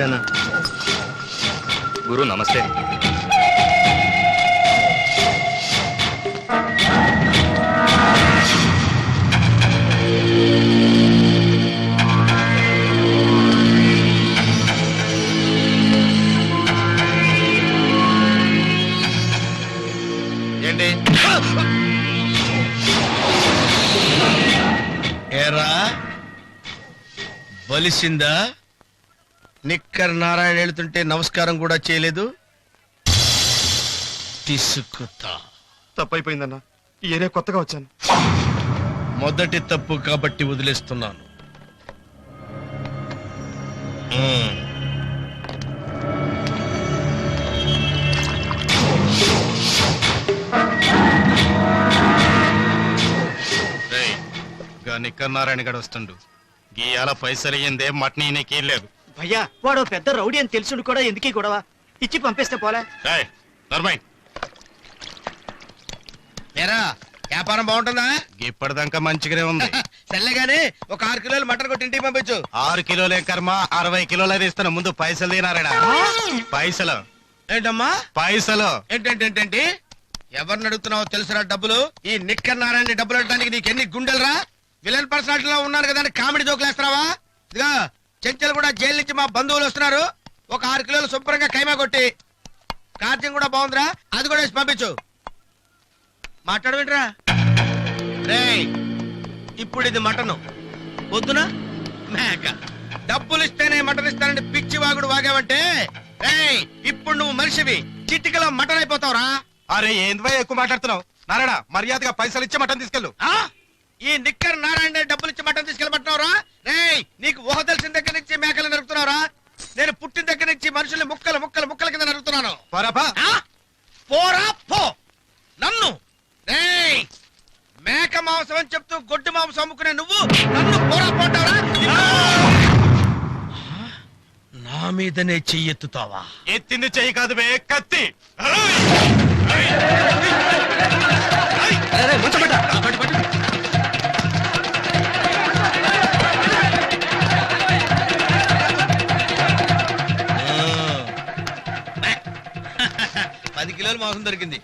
నమస్తే అన్న. గురు నమస్తే. ఏంటి ఏరా బలిసిందా? నిక్కర్ నారాయణ వెళ్తుంటే నమస్కారం కూడా చేయలేదు. తీసుకుతా. తప్పైపోయిందన్నా, ఈ ఏరియా కొత్తగా వచ్చాను. మొదటి తప్పు కాబట్టి వదిలేస్తున్నాను. నిక్కర్ నారాయణ గడు వస్తుండు. గీయాల పైసలు అయ్యిందే మటన్ ఈయనకి లేదు. భయ్యా వాడు పెద్ద రౌడీ అని తెలుసుడు కూడా ఎందుకీ గొడవ? ఇచ్చి పంపిస్తే పోలే. ఏరా వ్యాపారం బాగుంటుందా? ఇప్పటిదాకా మంచిగానే ఉంది. సర్లేగాని ఒక 6 కిలోలు మటన్ కొట్టి ఇంటికి పంపించు. 6 కిలోలే కర్మ, 60 కిలోలు అది ఇస్తాను. ముందు పైసలు తినారాడా? పైసలు ఏంటమ్మా పైసలు ఏంటంటే ఎవరిని అడుగుతున్నావో తెలుసురా? డబ్బులు ఈ నిక్కర్ నారాయణ డబ్బులు అడటానికి నీకెన్ని గుండెలరా? విలన్ పర్సనాలిటీలో ఉన్నాను కదా అని కామెడీ జోకులేస్తున్నావా? ఇదిగా చెంచలు కూడా జైలు నుంచి మా బంధువులు వస్తున్నారు. ఒక 6 కిలోలు శుభ్రంగా కైమా కొట్టి, కార్యం కూడా బాగుందిరా, అది కూడా వేసి పంపించు. మాట్లాడవేంట్రా? రేయ్ ఇప్పుడు ఇది మటను, పొద్దున మేక. డబ్బులు ఇస్తేనే మటన్ ఇస్తానని పిచ్చి వాగుడు వాగావంటే రేయ్ ఇప్పుడు నువ్వు మనిషివి, చిటికలో మటన్ అయిపోతావురా. అరే ఏంది ఎక్కువ మాట్లాడుతున్నావు? నారాయణ మర్యాదగా పైసలు ఇచ్చి మటన్ తీసుకెళ్ళు. ఈ నిక్కర్ నారాయణ డబ్బులు ఇచ్చి మటన్ తీసుకెళ్ళమంటున్నావురా? రేయ్ నీకు ఊహ తెలిసిన దగ్గర నుంచి మేకలు నరుకుతున్నావురా? నేను పుట్టిన దగ్గర నుంచి మనుషుల్ని ముక్కలు ముక్కలు ముక్కల కింద నరుకుతున్నాను. పోరా పో. నన్ను రేయ్ మేక మాంసం అని చెప్తూ గొడ్డు మాంసం అమ్ముకునే నువ్వు నన్ను పోరా పోంటావరా? నా మీదనే చెయ్యెత్తుతావా? ఎత్తింది చెయ్యి కాదు బే, కత్తి. ఆ, 10 కిలోలు మాంసం దొరికింది.